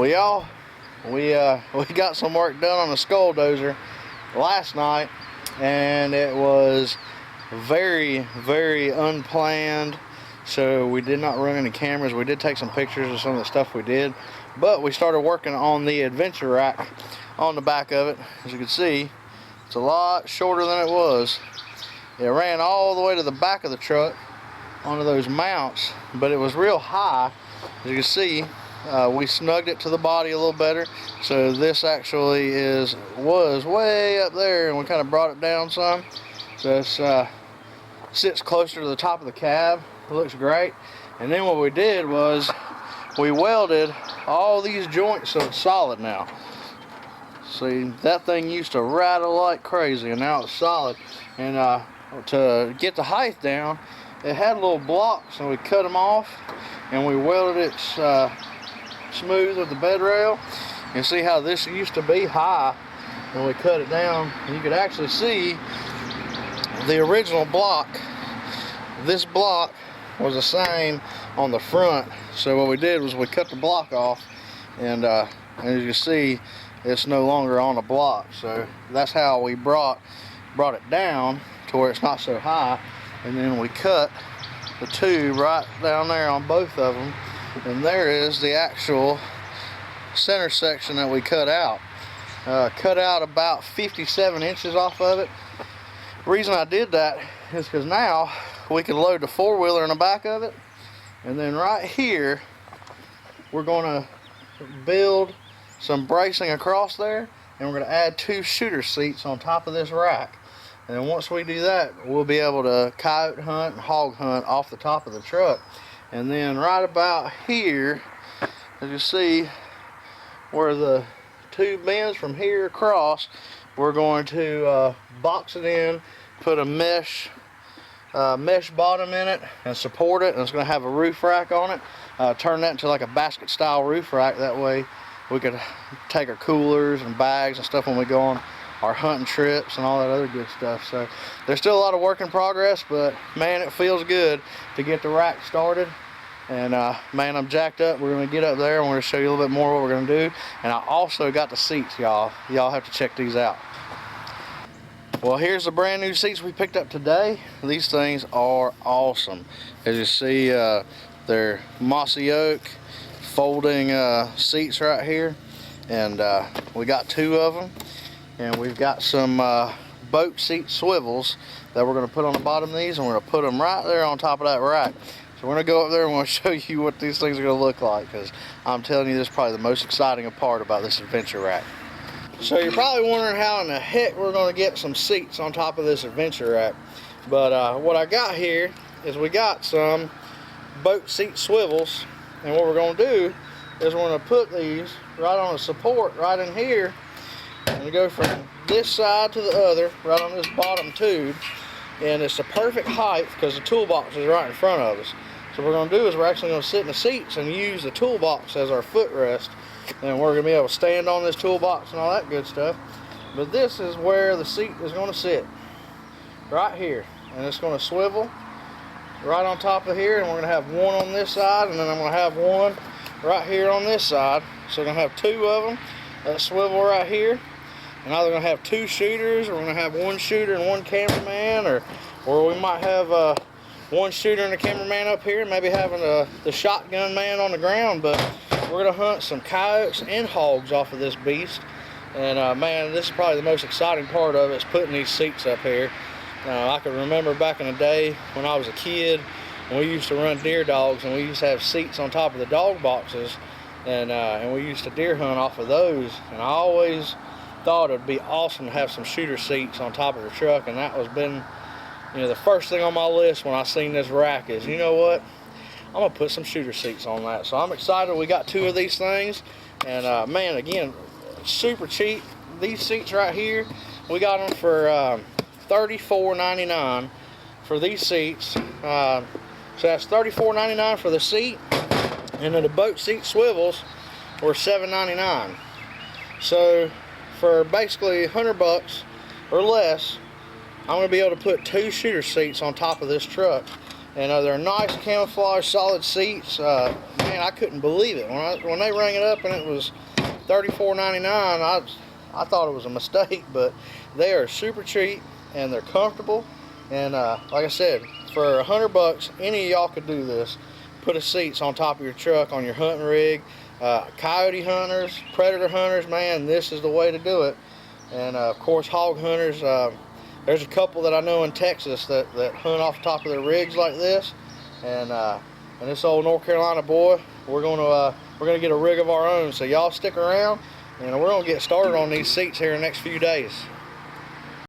Well, y'all, we got some work done on the SkullDozer last night, and it was very unplanned. So we did not run any cameras. We did take some pictures of some of the stuff we did, but we started working on the adventure rack on the back of it. As you can see, it's a lot shorter than it was. It ran all the way to the back of the truck onto those mounts, but it was real high. As you can see, we snugged it to the body a little better, so this actually was way up there, and we kind of brought it down some. So it sits closer to the top of the cab. It looks great. And then what we did was we welded all these joints so it's solid now. See, that thing used to rattle like crazy, and now it's solid. And to get the height down, it had little blocks, and we cut them off, and we welded it smooth with the bed rail. You can see how this used to be high, and we cut it down, and you could actually see the original block. This block was the same on the front, so what we did was we cut the block off, and as you can see, it's no longer on the block. So that's how we brought it down to where it's not so high. And then we cut the tube right down there on both of them, and there is the actual center section that we cut out. Cut out about 57 inches off of it. The reason I did that is because now we can load the four-wheeler in the back of it, and then right here we're going to build some bracing across there, and we're going to add 2 shooter seats on top of this rack. And then once we do that, we'll be able to coyote hunt and hog hunt off the top of the truck. And then right about here, as you see where the tube bends from here across, we're going to box it in, put a mesh bottom in it and support it, and it's going to have a roof rack on it. Turn that into like a basket style roof rack. That way we could take our coolers and bags and stuff when we go on our hunting trips and all that other good stuff. So there's still a lot of work in progress, but man, it feels good to get the rack started. And man, I'm jacked up. We're going to get up there and we're going to show you a little bit more what we're going to do. And I also got the seats, y'all. Y'all have to check these out. Well, here's the brand new seats we picked up today. These things are awesome. As you see, they're mossy oak folding seats right here, and we got 2 of them. And we've got some boat seat swivels that we're going to put on the bottom of these, and we're going to put them right there on top of that rack. So we're going to go up there and we're going to show you what these things are going to look like, because I'm telling you, this is probably the most exciting part about this adventure rack. So you're probably wondering how in the heck we're going to get some seats on top of this adventure rack. But what I got here is we got some boat seat swivels, and what we're going to do is we're going to put these right on a support right in here, and we go from this side to the other right on this bottom tube, and it's the perfect height because the toolbox is right in front of us. So what we're going to do is we're actually going to sit in the seats and use the toolbox as our footrest, and we're going to be able to stand on this toolbox and all that good stuff. But this is where the seat is going to sit, right here, and it's going to swivel right on top of here, and we're going to have one on this side, and then I'm going to have one right here on this side. So we're going to have 2 of them that swivel right here. And either going to have 2 shooters, or we're going to have 1 shooter and 1 cameraman, or we might have 1 shooter and a cameraman up here, and maybe having the shotgun man on the ground. But we're going to hunt some coyotes and hogs off of this beast. And man, this is probably the most exciting part of it, is putting these seats up here. I can remember back in the day when I was a kid, and we used to run deer dogs, and we used to have seats on top of the dog boxes, and we used to deer hunt off of those. And I always thought it'd be awesome to have some shooter seats on top of the truck, and that was been, you know, the first thing on my list when I seen this rack is, you know what, I'm gonna put some shooter seats on that. So I'm excited. We got 2 of these things, and man, again, super cheap. These seats right here, we got them for $34.99 for these seats. So that's $34.99 for the seat, and then the boat seat swivels were $7.99. So for basically $100 or less, I'm going to be able to put 2 shooter seats on top of this truck. and they're nice camouflage solid seats. Man, I couldn't believe it when they rang it up and it was $34.99. I thought it was a mistake, but they are super cheap and they're comfortable. And like I said, for $100, any of y'all could do this. Put a seats on top of your truck on your hunting rig. Coyote hunters, predator hunters, man, this is the way to do it. And of course, hog hunters. There's a couple that I know in Texas that hunt off the top of their rigs like this. And this old North Carolina boy, we're gonna get a rig of our own. So y'all stick around, and we're gonna get started on these seats here in the next few days.